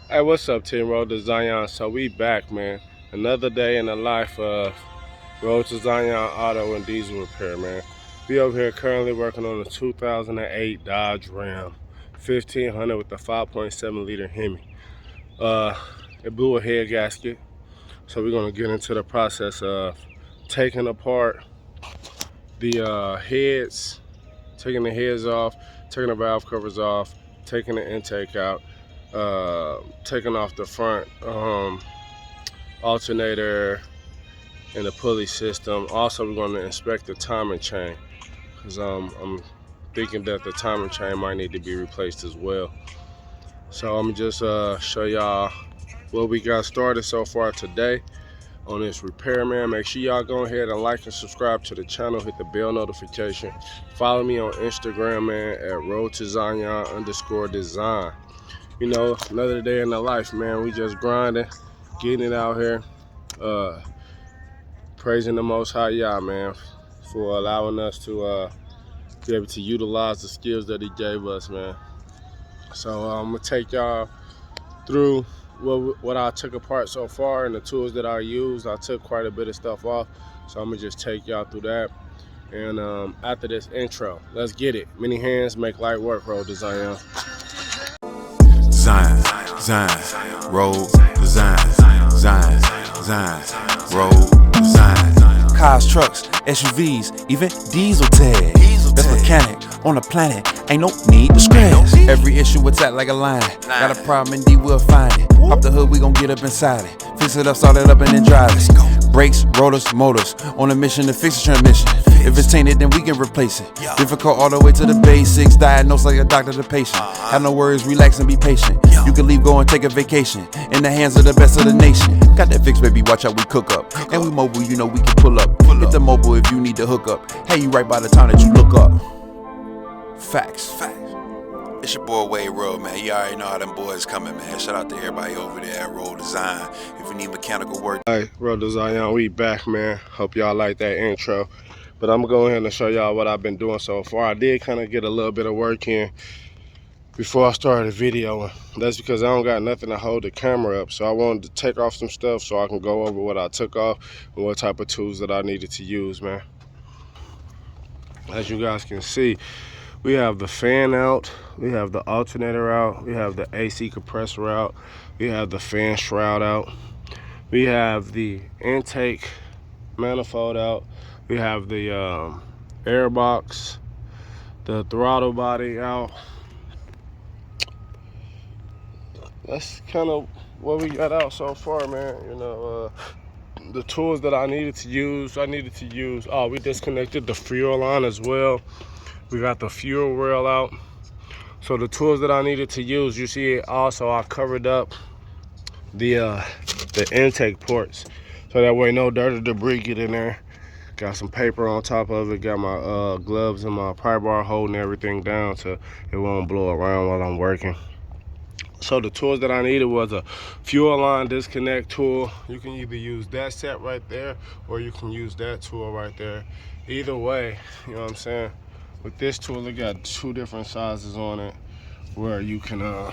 Hey, what's up, Team Road to Zion? So we back, man. Another day in the life of Road to Zion Auto and Diesel Repair, man. We over here currently working on the 2008 Dodge Ram 1500 with the 5.7 liter Hemi. It blew a head gasket, so we're gonna get into the process of taking apart the heads, taking the heads off, taking the valve covers off, taking the intake out, taking off the front alternator and the pulley system. Also, we're going to inspect the timing chain because I'm thinking that the timing chain might need to be replaced as well. So I'm just show y'all what we got started so far today on this repair, man. Make sure y'all go ahead and like and subscribe to the channel, hit the bell notification. Follow me on Instagram, man, at road_to_Zion. You know, another day in the life, man. We just grinding, getting it out here. Praising the Most High Yah, man, for allowing us to be able to utilize the skills that He gave us, man. So I'm gonna take y'all through what I took apart so far and the tools that I used. I took quite a bit of stuff off, so I'm gonna just take y'all through that. And after this intro, let's get it. Many hands make light work, Road to Zion. Zion, Zion, road design, Zion, Zion, road design. Cars, trucks, SUVs, even diesel tag. Best mechanic on the planet, ain't no need to scratch. Every issue attack like a lion. Got a problem, indeed we'll find it. Pop the hood, we gon' get up inside it. Fix it up, start it up, and then drive it. Brakes, rotors, motors, on a mission to fix the transmission. If it's tainted, then we can replace it. Difficult all the way to the basics. Diagnosed like a doctor to patient. Have no worries, relax and be patient. You can leave, go and take a vacation. In the hands of the best of the nation. Got that fix, baby, watch how we cook up. And we mobile, you know we can pull up. Hit the mobile if you need to hook up. Hey, you right by the time that you look up. Facts. It's your boy Wade Road, man. You already know how them boys coming, man. Shout out to everybody over there at Road Design. If you need mechanical work. Hey, Road to Zion, we back, man. Hope y'all like that intro. But I'm gonna go ahead and show y'all what I've been doing so far. I did kind of get a little bit of work in before I started the video. That's because I don't got nothing to hold the camera up. So I wanted to take off some stuff so I can go over what I took off and what type of tools that I needed to use, man. As you guys can see, we have the fan out, we have the alternator out, we have the AC compressor out, we have the fan shroud out, we have the intake manifold out, we have the air box, the throttle body out. That's kind of what we got out so far, man. You know, the tools that I needed to use, oh, we disconnected the fuel line as well. We got the fuel rail out. So the tools that I needed to use, you see it also, I covered up the intake ports. So that way no dirt or debris get in there. Got some paper on top of it, got my gloves and my pry bar holding everything down so it won't blow around while I'm working. So the tools that I needed was a fuel line disconnect tool. You can either use that set right there or you can use that tool right there. Either way, you know what I'm saying? With this tool, it got two different sizes on it where you can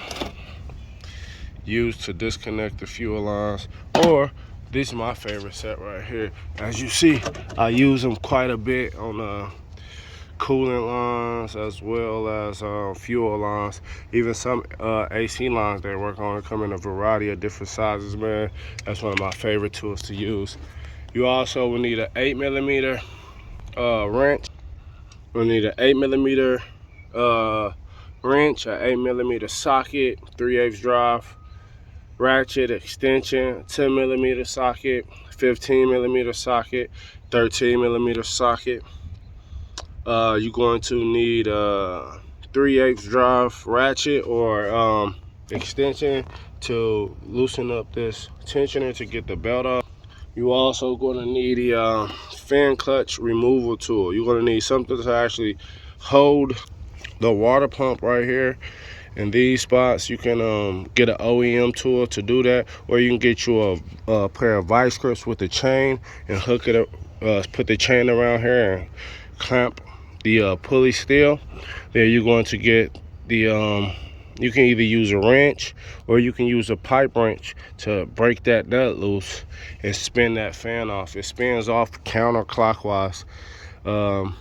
use to disconnect the fuel lines. Or this is my favorite set right here. As you see, I use them quite a bit on coolant lines as well as fuel lines. Even some AC lines they work on come in a variety of different sizes, man. That's one of my favorite tools to use. You also will need an 8mm wrench. We'll need an 8mm wrench, an 8mm socket, 3/8 drive, ratchet extension, 10mm socket, 15mm socket, 13mm socket. You're going to need a 3/8 drive ratchet or extension to loosen up this tensioner to get the belt off. You also going to need a fan clutch removal tool. You're going to need something to actually hold the water pump right here in these spots. You can get an OEM tool to do that, or you can get you a pair of vice grips with a chain and hook it up, put the chain around here and clamp the pulley steel. Then you're going to get the You can either use a wrench or you can use a pipe wrench to break that nut loose and spin that fan off. It spins off counterclockwise. To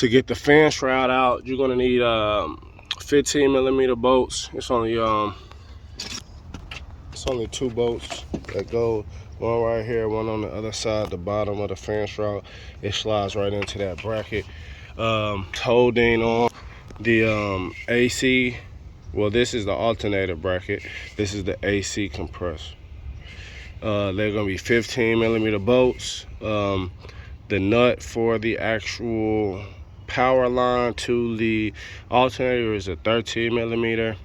get the fan shroud out, you're gonna need 15 millimeter bolts. It's only 2 bolts that go, one right here, one on the other side, the bottom of the fan shroud. It slides right into that bracket. Holding on the AC. Well, this is the alternator bracket. This is the AC compressor. They're gonna be 15 millimeter bolts. The nut for the actual power line to the alternator is a 13 millimeter.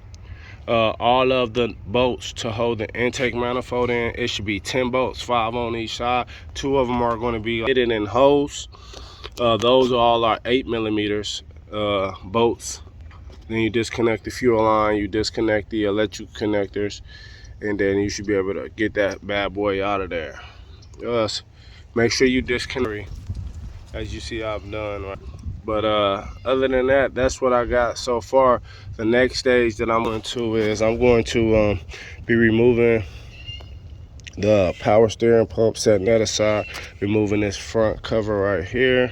All of the bolts to hold the intake manifold in, it should be 10 bolts, 5 on each side. 2 of them are going to be hidden in holes. Those all are 8 millimeters bolts. Then you disconnect the fuel line, you disconnect the electrical connectors, and then you should be able to get that bad boy out of there. Make sure you disconnect, as you see I've done, right? But other than that, that's what I got so far. The next stage that I'm going to is I'm going to be removing the power steering pump, setting that aside, removing this front cover right here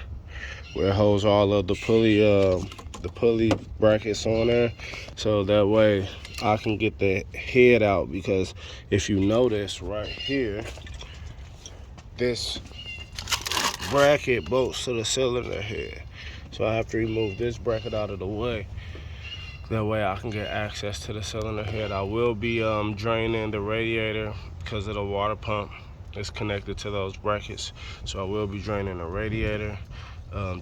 where it holds all of the pulley brackets on there, so that way I can get the head out. Because if you notice right here, this bracket bolts to the cylinder head, so I have to remove this bracket out of the way. That way I can get access to the cylinder head. I will be draining the radiator because of the water pump is connected to those brackets. So I will be draining the radiator,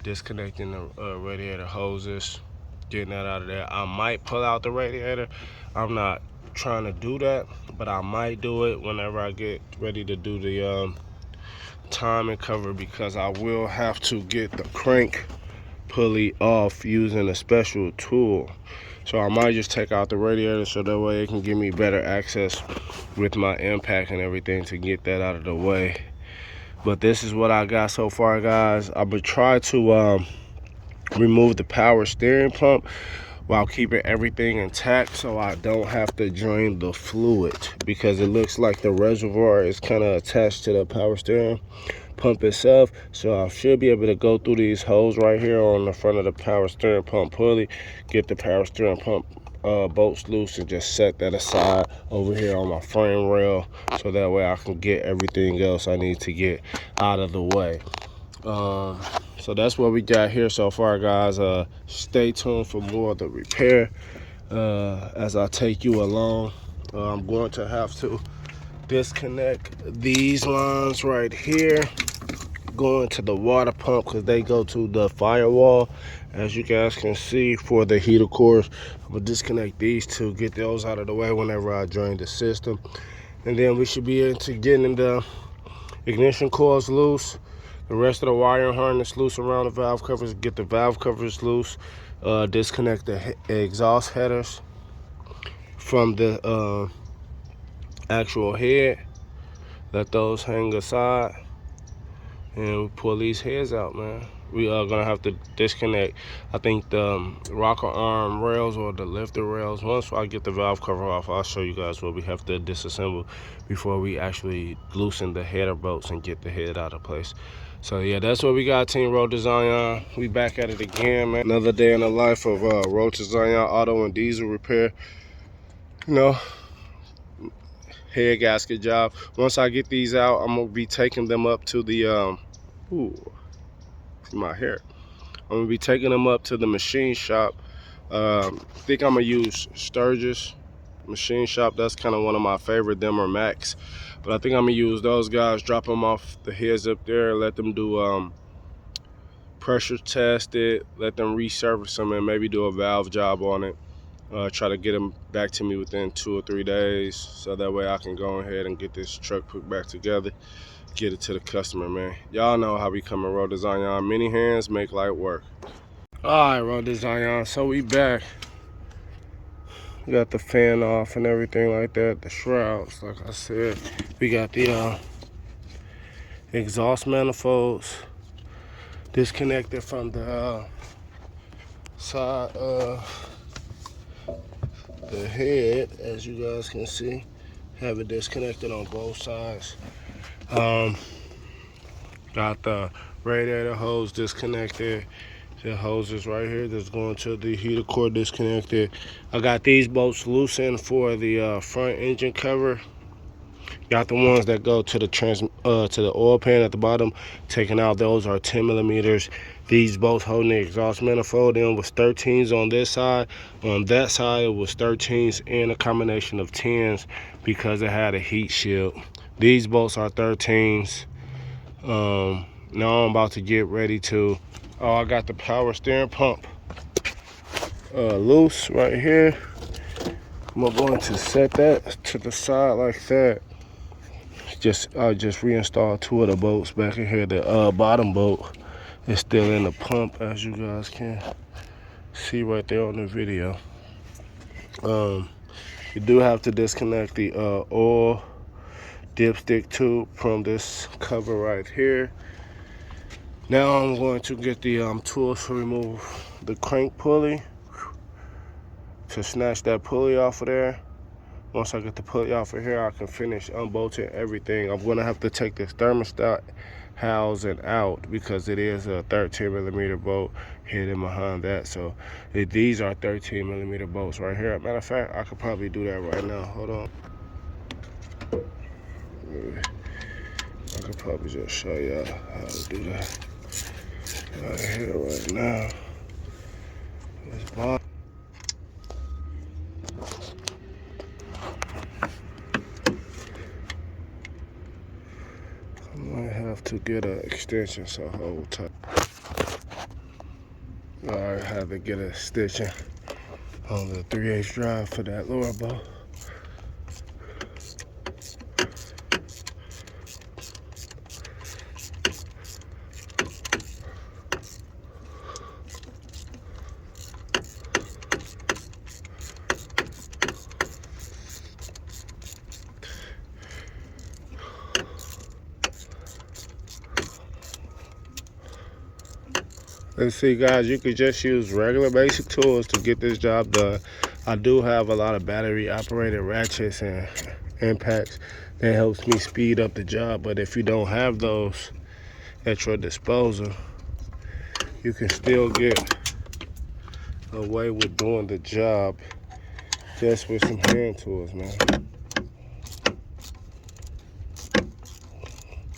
disconnecting the radiator hoses, getting that out of there. I might pull out the radiator. I'm not trying to do that, but I might do it whenever I get ready to do the timing cover, because I will have to get the crank pulley off using a special tool. So I might just take out the radiator so that way it can give me better access with my impact and everything to get that out of the way. But this is what I got so far, guys. I would try to remove the power steering pump while keeping everything intact, so I don't have to drain the fluid, because it looks like the reservoir is kind of attached to the power steering pump itself. So I should be able to go through these holes right here on the front of the power steering pump pulley, get the power steering pump bolts loose, and just set that aside over here on my frame rail, so that way I can get everything else I need to get out of the way. So that's what we got here so far, guys. Stay tuned for more of the repair as I take you along. I'm going to have to disconnect these lines right here going to the water pump, because they go to the firewall, as you guys can see, for the heater cores. I'm gonna disconnect these two, get those out of the way whenever I drain the system, and then we should be into getting the ignition coils loose, the rest of the wiring harness loose around the valve covers, get the valve covers loose, disconnect the exhaust headers from the actual head, let those hang aside, and we pull these heads out, man. We are gonna have to disconnect, I think, the rocker arm rails or the lifter rails. Once I get the valve cover off, I'll show you guys what we have to disassemble before we actually loosen the header bolts and get the head out of place. So yeah, that's what we got, Team Road to Zion. We back at it again, man. Another day in the life of Road to Zion auto and diesel repair. You know, head gasket job. Once I get these out, I'm gonna be taking them up to the my hair. I'm gonna be taking them up to the machine shop. I think I'm gonna use Sturgis machine shop. That's kind of one of my favorite, them or Max. But I think I'm gonna use those guys, drop them off the heads up there, let them do pressure test it, let them resurface them, and maybe do a valve job on it. Try to get them back to me within 2 or 3 days, so that way I can go ahead and get this truck put back together, get it to the customer, man. Y'all know how we come in Road to Zion. Many hands make light work. All right, Road to Zion, so we back. We got the fan off and everything like that, the shrouds, like I said. We got the exhaust manifolds disconnected from the side the head, as you guys can see, have it disconnected on both sides. Got the radiator hose disconnected. The hose is right here that's going to the heater core disconnected. I got these bolts loosened for the front engine cover. Got the ones that go to the oil pan at the bottom taken out. Those are 10 millimeters. These bolts holding the exhaust manifold in was 13s on this side. On that side it was 13s and a combination of 10s because it had a heat shield. These bolts are 13s. Now I'm about to get ready to, I got the power steering pump loose right here. I'm going to set that to the side like that. I just reinstalled 2 of the bolts back in here. The bottom bolt is still in the pump, as you guys can see right there on the video. You do have to disconnect the oil dipstick tube from this cover right here. Now I'm going to get the tools to remove the crank pulley, to snatch that pulley off of there. Once I get the pulley off of here, I can finish unbolting everything. I'm gonna have to take this thermostat housing out because it is a 13 millimeter bolt hidden behind that. So these are 13 millimeter bolts right here. Matter of fact, I could probably do that right now. Hold on. I could probably just show y'all how to do that right here right now. This bottom. I might have to get an extension so hold tight. I have to get an extension on the 3/8 drive for that lower bolt. Let's see, guys, you could just use regular basic tools to get this job done. I do have a lot of battery operated ratchets and impacts that helps me speed up the job, but if you don't have those at your disposal, you can still get away with doing the job just with some hand tools, man.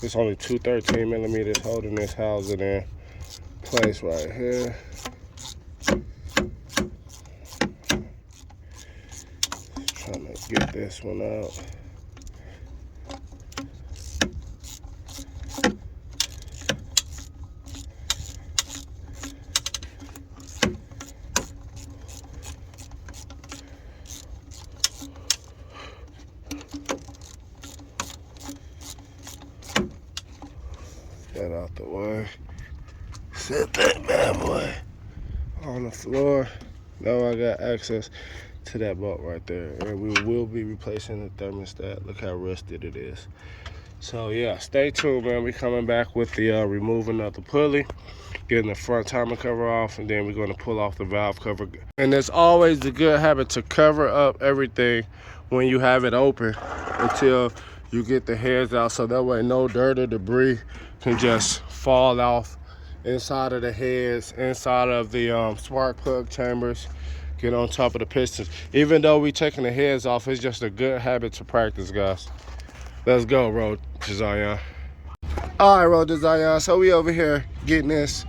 It's only 2 13 millimeters holding this housing in place right here. Just trying to get this one out. Get out the way. Set that bad boy on the floor. Now I got access to that bolt right there. And we will be replacing the thermostat. Look how rusted it is. So yeah, stay tuned, man. We coming back with the removing of the pulley, getting the front timer cover off, and then we're gonna pull off the valve cover. And it's always the good habit to cover up everything when you have it open until you get the heads out, so that way no dirt or debris can just fall off inside of the heads, inside of the spark plug chambers, get on top of the pistons. Even though we taking the heads off, it's just a good habit to practice, guys. Let's go, Road Zion. All right, Road Zion. So we over here getting this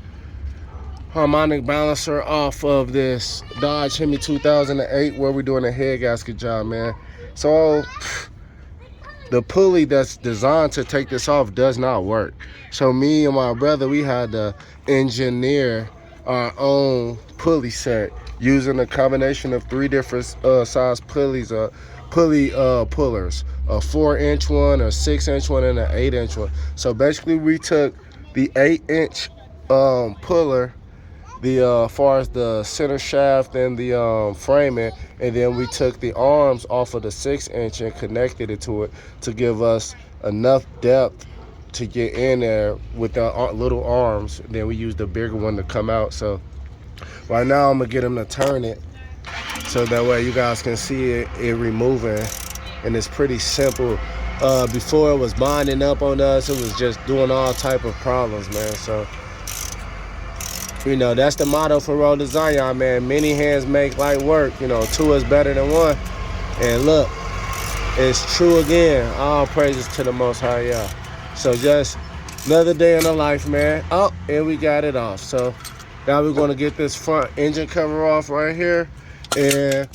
harmonic balancer off of this Dodge Hemi 2008 where we're doing a head gasket job, man. So the pulley that's designed to take this off does not work. So me and my brother, we had to engineer our own pulley set using a combination of 3 different size pulleys, pulley pullers, a 4-inch one, a 6-inch one, and an 8-inch one. So basically we took the 8-inch puller, the far as the center shaft and the framing, and then we took the arms off of the 6-inch and connected it to it to give us enough depth to get in there with the little arms. Then we used the bigger one to come out. So right now I'm gonna get him to turn it so that way you guys can see it removing, and it's pretty simple. Before it was binding up on us, it was just doing all type of problems, man. So you know, that's the motto for Road to Zion, man. Many hands make light work. You know, 2 is better than 1. And look, it's true again. All praises to the Most High, yeah. So just another day in the life, man. Oh, and we got it off. So now we're going to get this front engine cover off right here and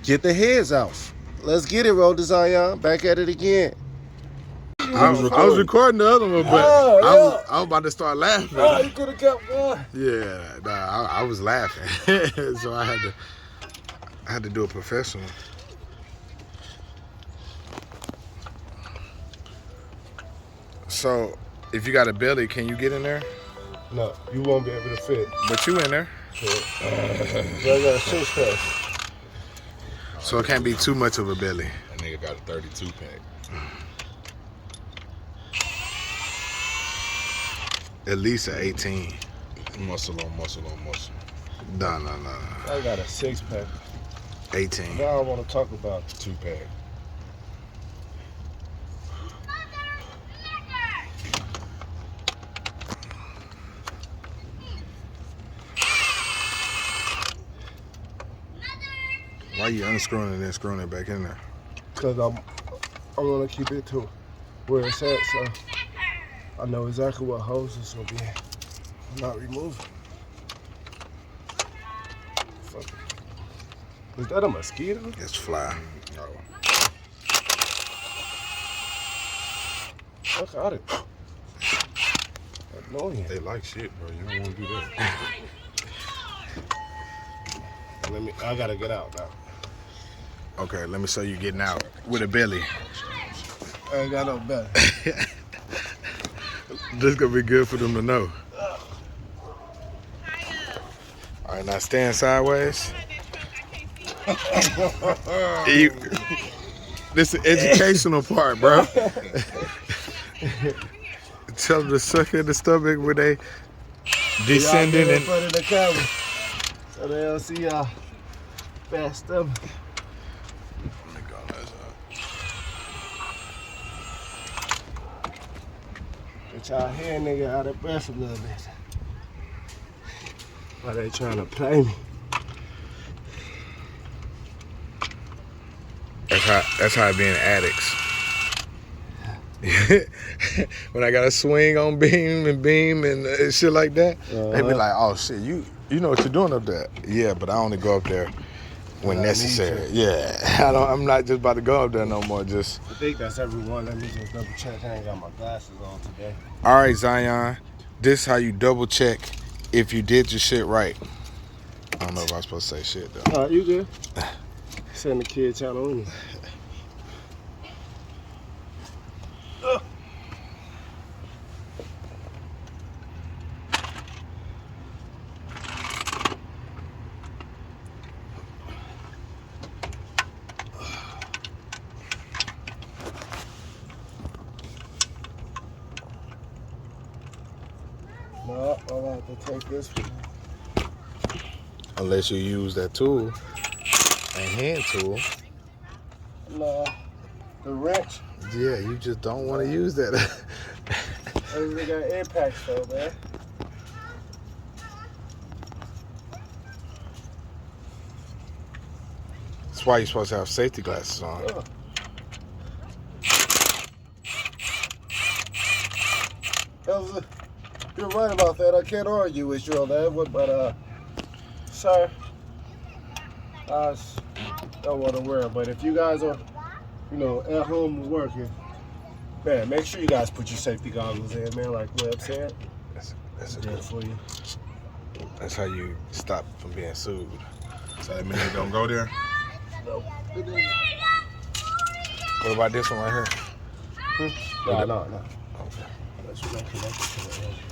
get the heads off. Let's get it, Road to Zion. Back at it again. I was recording the other one, but I was about to start laughing. Oh, you could have kept going. Yeah, nah, I was laughing, so I had to do it professional. So, if you got a belly, can you get in there? No, you won't be able to fit. But you in there. I got a 6-pack. So it can't be too much of a belly. That nigga got a 32 pack. At least an 18. Muscle on muscle on muscle. No. I got a 6-pack. 18. Now I want to talk about 2 pack. Why you unscrewing and then screwing it back in there? because I want to keep it to where it's at, so I know exactly what hose it's gonna be. I'm not removing. Fuck it. Is that a mosquito? It's fly. Fuck out it. Annoying. They like shit, bro. You don't want to do that. I gotta get out now. Okay, let me show you getting out with a belly. I ain't got no belly. This gonna be good for them to know. All right, now stand sideways. This is the educational part, bro. Tell them to suck in the stomach when they descending in and front of the camera, so they don't see y'all fat stomach. Get y'all hair nigga out of breath a little bit. Why they trying to play me? That's how it being addicts. When I got to swing on beam and shit like that, they be like, "Oh shit, you know what you're doing up there?" Yeah, but I only go up there when necessary. Yeah, I'm not just about to go up there no more. Just. I think that's everyone. Let me just double check. I ain't got my glasses on today. All right, Zion. This how you double check if you did your shit right. I don't know if I'm supposed to say shit though. You good? Send the kid channel in. No, I'll have to take this one. Unless you use that tool, a hand tool. No, the wrench. Yeah, you just don't want to use that. They got impacts though, man. That's why you're supposed to have safety glasses on. You're right about that. I can't argue with you on that one, but sir, I don't want to wear it. But if you guys are, at home working, man, make sure you guys put your safety goggles in, man. Like Webb said, That's good for you. That's how you stop from being sued. So that means you don't go there? No. What about this one right here? No. Okay. That's what I'm connected to the edge.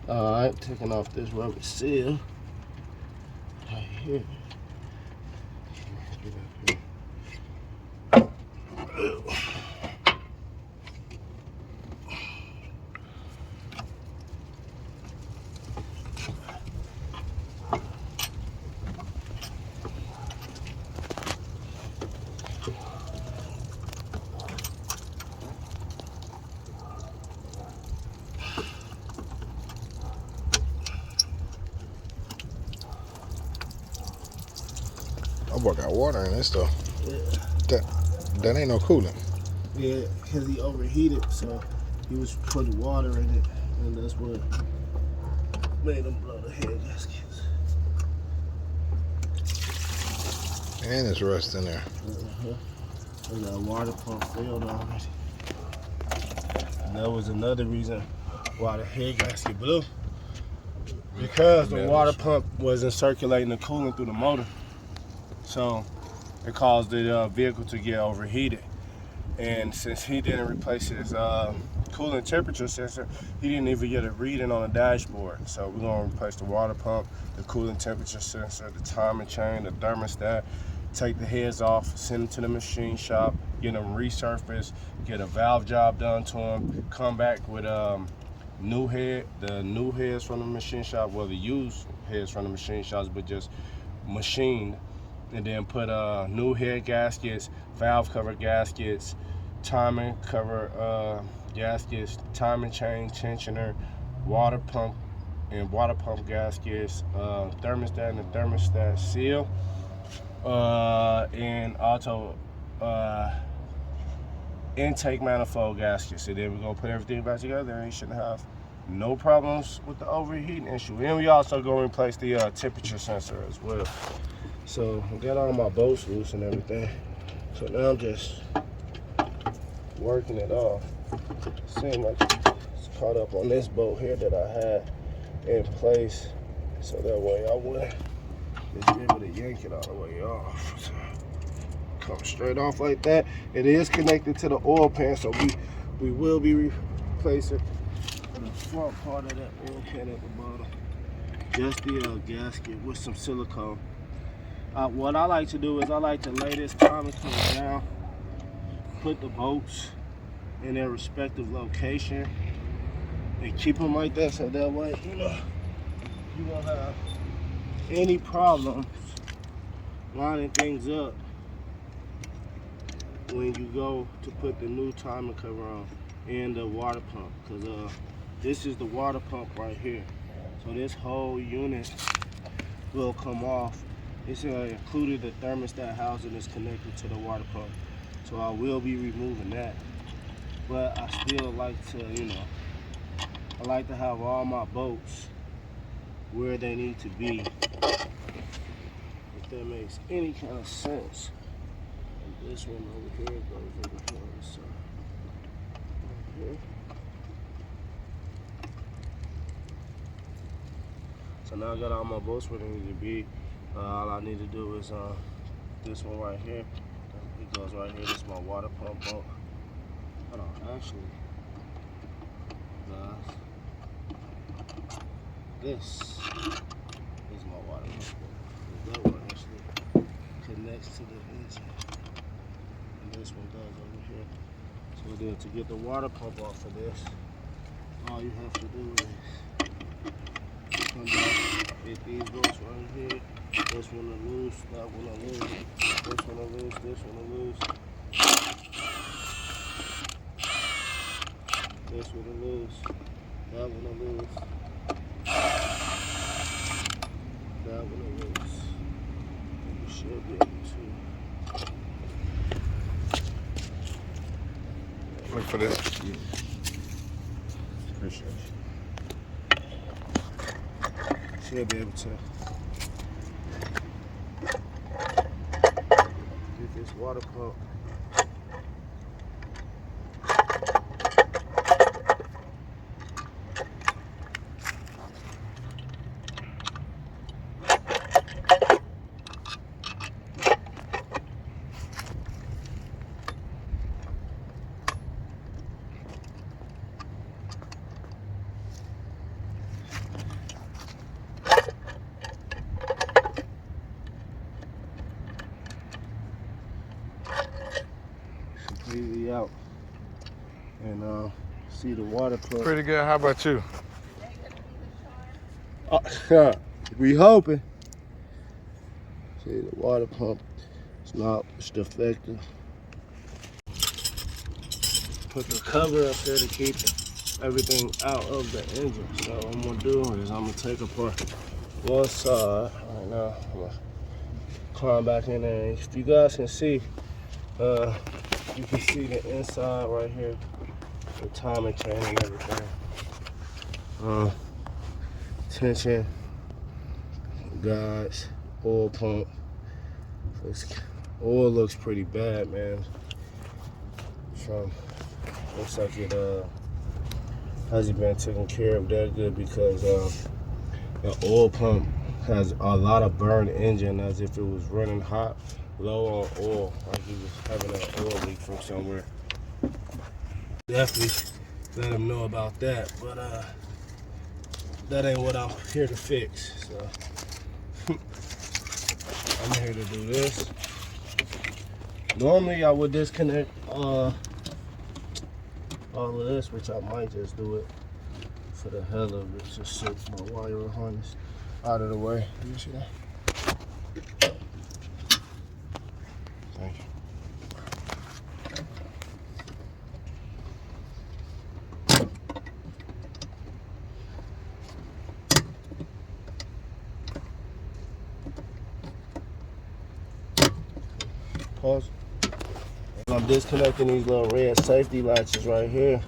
Alright, taking off this rubber seal. Right here. Oh boy, got water in this though. Yeah. That ain't no coolant. Yeah, because he overheated, so he was putting water in it, and that's what made him blow the head gaskets. And it's rust in there. And that water pump failed already. And that was another reason why the head gasket blew. Because the water pump wasn't circulating the coolant through the motor. So it caused the vehicle to get overheated. And since he didn't replace his coolant temperature sensor, he didn't even get a reading on the dashboard. So we're gonna replace the water pump, the coolant temperature sensor, the timing chain, the thermostat, take the heads off, send them to the machine shop, get them resurfaced, get a valve job done to them, come back with the new heads from the machine shop, well, the used heads from the machine shops, but just machined, and then put new head gaskets, valve cover gaskets, timing cover gaskets, timing chain tensioner, water pump and water pump gaskets, thermostat and the thermostat seal, and also intake manifold gaskets. And then we're gonna put everything back together, and you shouldn't have no problems with the overheating issue. And we also gonna replace the temperature sensor as well. So I got all my bolts loose and everything. So now I'm just working it off. Seems like it's caught up on this bolt here that I had in place. So that way I wouldn't just be able to yank it all the way off. So come straight off like that. It is connected to the oil pan, so we will be replacing the front part of that oil pan at the bottom. Just the gasket with some silicone. What I like to do is I like to lay this timing cover down, put the bolts in their respective location, and keep them like that, so that way, you know, you won't have any problems lining things up when you go to put the new timing cover on and the water pump, because this is the water pump right here. So this whole unit will come off. It's included the thermostat housing is connected to the water pump. So I will be removing that. But I still like to, you know, I like to have all my bolts where they need to be. If that makes any kind of sense. And this one over here goes over here on the side. Right here. So now I got all my bolts where they need to be. All I need to do is this one right here. It goes right here. This is my water pump bolt. Hold on, actually, guys, this is my water pump bolt. That one actually connects to the engine, and this one goes over here. So then, to get the water pump off of this, all you have to do is come back, hit these bolts right here. This one will loose, that one will loose, this one will loose, this one will loose. This one will loose, that one will loose, that one will loose. And you should be able to. Look for this. Yeah. Appreciate you. Should be able to get this water pump. Completely out, and see the water pump. Pretty good. How about you? We hoping. See the water pump. It's defective. Put the cover up there to keep everything out of the engine. So what I'm gonna do is I'm gonna take apart one side right now. I'm gonna climb back in there. And if you guys can see, you can see the inside right here, the timing chain and everything. Tension, guides, oil pump. Oil looks pretty bad, man. Looks like it hasn't been taken care of that good, because the oil pump has a lot of burned engine, as if it was running hot, low on oil, like he was having an oil leak from somewhere. Definitely let him know about that, but that ain't what I'm here to fix. So I'm here to do this. Normally I would disconnect all of this, which I might just do it for the hell of it. Just set my wire harness out of the way. You see that? Thank you. Pause. I'm disconnecting these little red safety latches right here,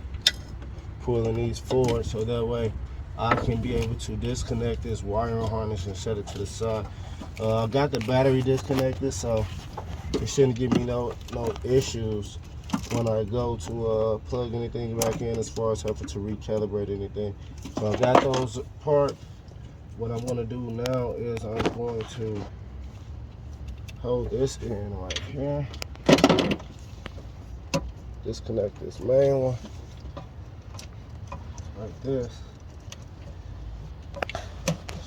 pulling these forward, so that way I can be able to disconnect this wiring harness and set it to the side. I got the battery disconnected, so it shouldn't give me no issues when I go to plug anything back in, as far as having to recalibrate anything. So I got those apart. What I'm going to do now is I'm going to hold this in right here. Disconnect this main one like this.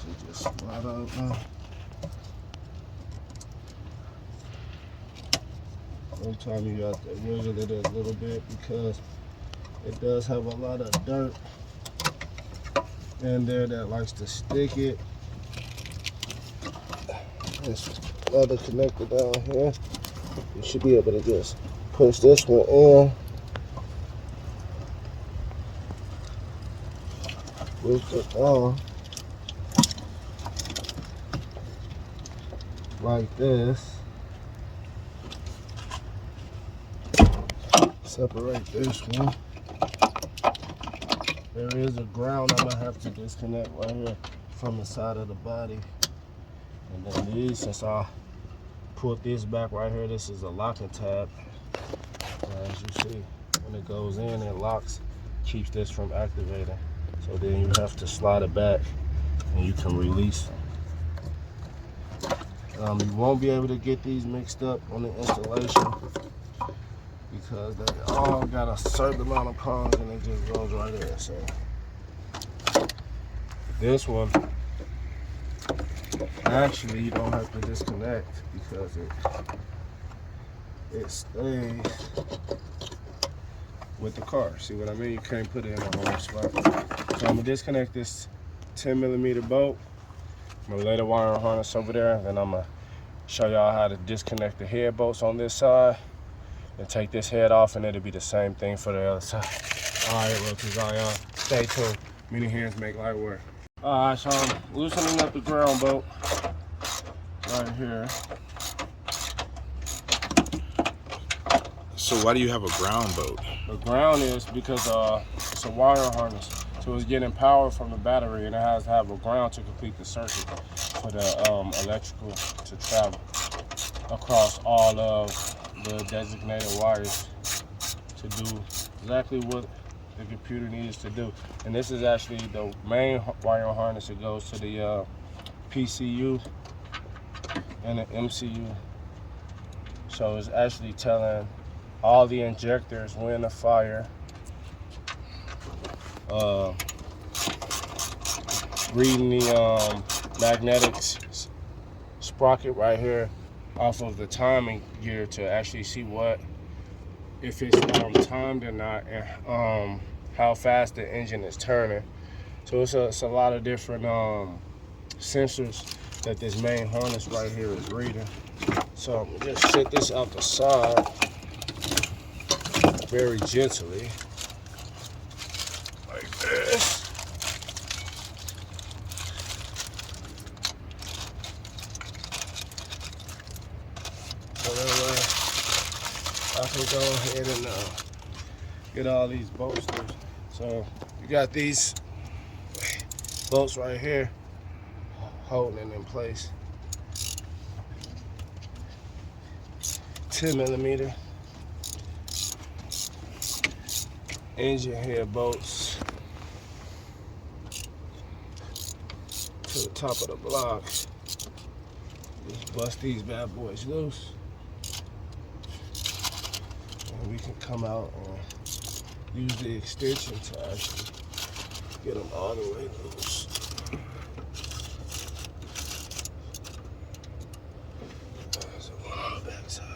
Should just slide open. Sometimes you got to wiggle it a little bit, because it does have a lot of dirt in there that likes to stick it. This other connector down here, you should be able to just push this one in with it on like this. Separate this one. There is a ground I'm gonna have to disconnect right here from the side of the body. And then these, since I put this back right here, this is a locking tab. As you see, when it goes in, it locks, keeps this from activating. So then you have to slide it back and you can release them. You won't be able to get these mixed up on the installation, because they all got a certain amount of prongs and it just goes right in. So this one, actually you don't have to disconnect, because it stays with the car. See what I mean? You can't put it in the wrong spot. So I'm gonna disconnect this 10mm bolt. I'm gonna lay the wiring harness over there, and then I'm gonna show y'all how to disconnect the head bolts on this side and take this head off, and it'll be the same thing for the other side. All right, rookies, stay tuned. Many hands make light work. All right, so I'm loosening up the ground bolt right here. So why do you have a ground bolt? The ground is because it's a wire harness, so it's getting power from the battery, and it has to have a ground to complete the circuit for the electrical to travel across all of the designated wires to do exactly what the computer needs to do. And this is actually the main wire harness that goes to the PCU and the MCU. So it's actually telling all the injectors when to fire, reading the magnetic sprocket right here off of the timing gear to actually see if it's timed or not, and how fast the engine is turning. So it's a lot of different sensors that this main harness right here is reading. So I'm gonna just set this out the side very gently, like this. can go ahead and get all these bolts loose. So you got these bolts right here holding it in place. 10mm engine head bolts to the top of the block. Just bust these bad boys loose, and we can come out and use the extension to actually get them all the way loose. So one on the back side.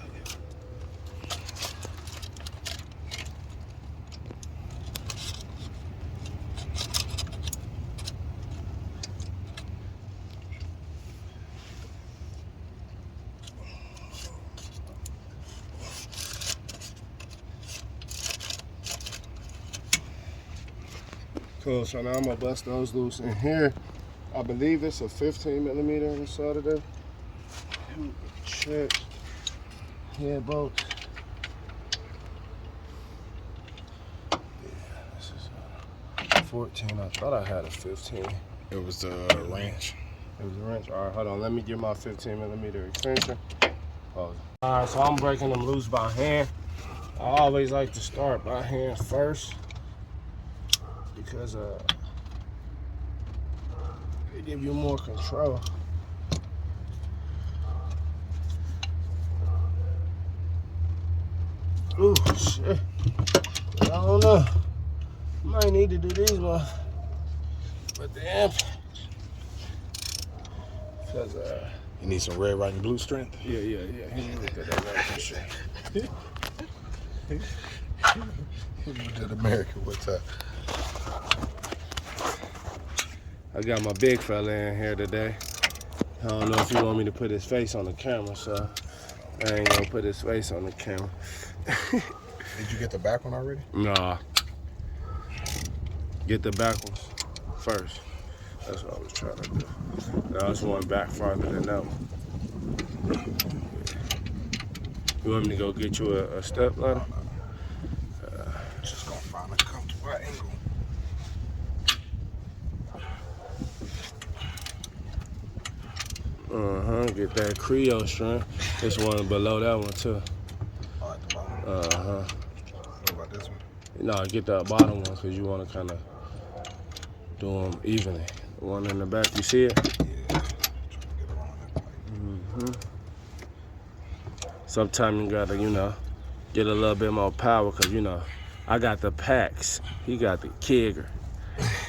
Cool, so now I'm gonna bust those loose. In here, I believe it's a 15mm on the side of there. Check. Head bolts. Yeah, this is a 14. I thought I had a 15. It was the wrench. It was a wrench. All right, hold on. Let me get my 15mm extension. All right, so I'm breaking them loose by hand. I always like to start by hand first, because they give you more control. Ooh, shit. I don't know. Might need to do these ones. But the impact. Because, You need some red, white, and blue strength? yeah. He looked at that right for sure. You did America, what's up? I got my big fella in here today. I don't know if you want me to put his face on the camera, so I ain't gonna put his face on the camera. Did you get the back one already? Nah. Get the back ones first. That's what I was trying to do. Now it's one back farther than that one. You want me to go get you a step ladder? Just gonna find a comfortable angle. Get that Creole string. This one below that one too. Oh, at the bottom. What about this one? No, get that bottom one because you want to kind of do them evenly. One in the back, you see it? Yeah. Trying to get around that pipe. Sometimes you gotta, get a little bit more power because, I got the packs. He got the kicker.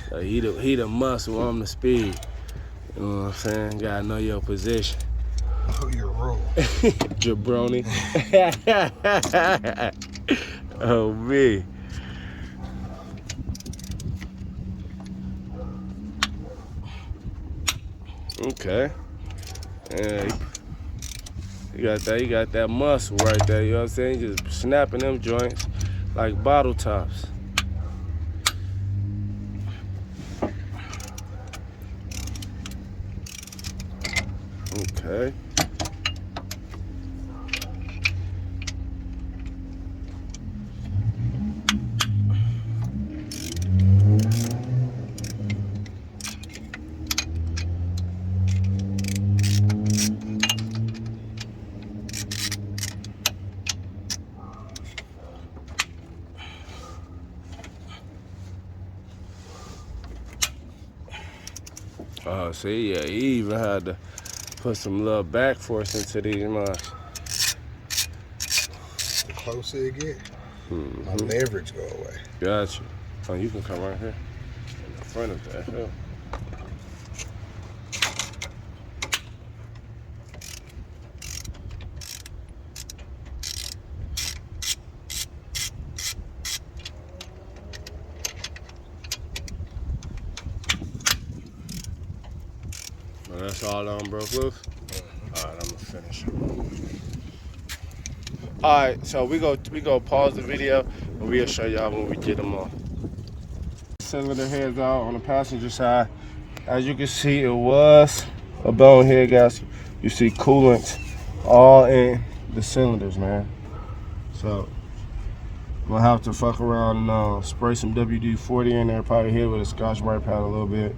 So he the muscle, I'm the speed. You know what I'm saying? Gotta know your position. Oh, your roll. Jabroni. Oh, me. Okay. Yeah, you got that muscle right there, you know what I'm saying? Just snapping them joints like bottle tops. Okay. Oh, see, yeah, he even had to put some little back force into these mugs. The closer it get, my leverage go away. Gotcha. Oh, you can come right here in the front of that hill. Well, that's all on broke loose. All right, I'm gonna finish. All right, so we go pause the video and we'll show y'all when we get them off. Cylinder heads out on the passenger side. As you can see, it was a bonehead gasket. You see coolant all in the cylinders, man. So I'm gonna have to fuck around and spray some WD-40 in there, probably hit with a Scotch-Brite pad a little bit,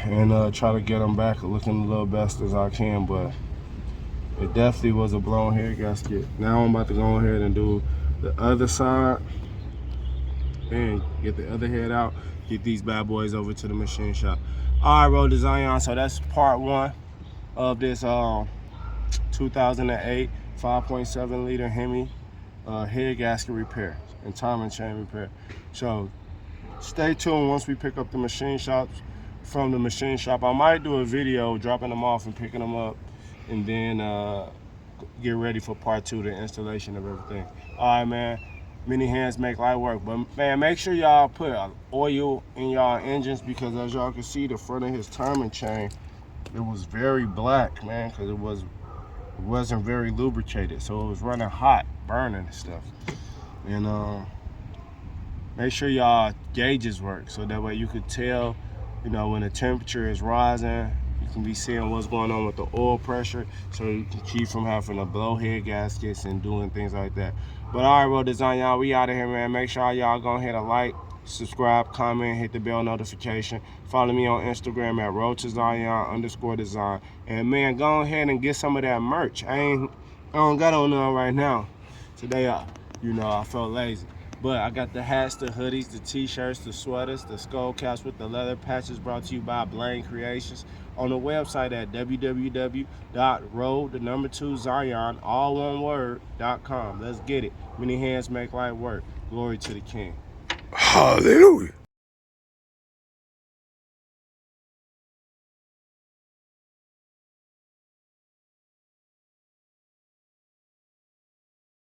and try to get them back looking a little best as I can. But it definitely was a blown head gasket. Now I'm about to go ahead and do the other side and get the other head out, get these bad boys over to the machine shop. All right, Road Design, so that's part one of this 2008 5.7 liter Hemi head gasket repair and timing chain repair. So stay tuned once we pick up the machine shops from the machine shop. I might do a video dropping them off and picking them up, and then get ready for part two, the installation of everything. All right, man. Many hands make light work, but man, make sure y'all put oil in y'all engines, because as y'all can see, the front of his timing chain, it was very black, man, because it wasn't very lubricated, so it was running hot, burning and stuff. And make sure y'all gauges work, so that way you could tell, you know, when the temperature is rising. You can be seeing what's going on with the oil pressure, so you can keep from having to blow head gaskets and doing things like that. But all right, Road Design, y'all, we out of here, man. Make sure y'all go ahead and like, subscribe, comment, hit the bell notification. Follow me on Instagram at roadtozion_design. And man, go ahead and get some of that merch. I don't got on none right now. Today, you know, I felt lazy. But I got the hats, the hoodies, the t-shirts, the sweaters, the skull caps with the leather patches, brought to you by Blaine Creations, on the website at www.road2zion, all one word.com. Let's get it. Many hands make light work. Glory to the King. Hallelujah.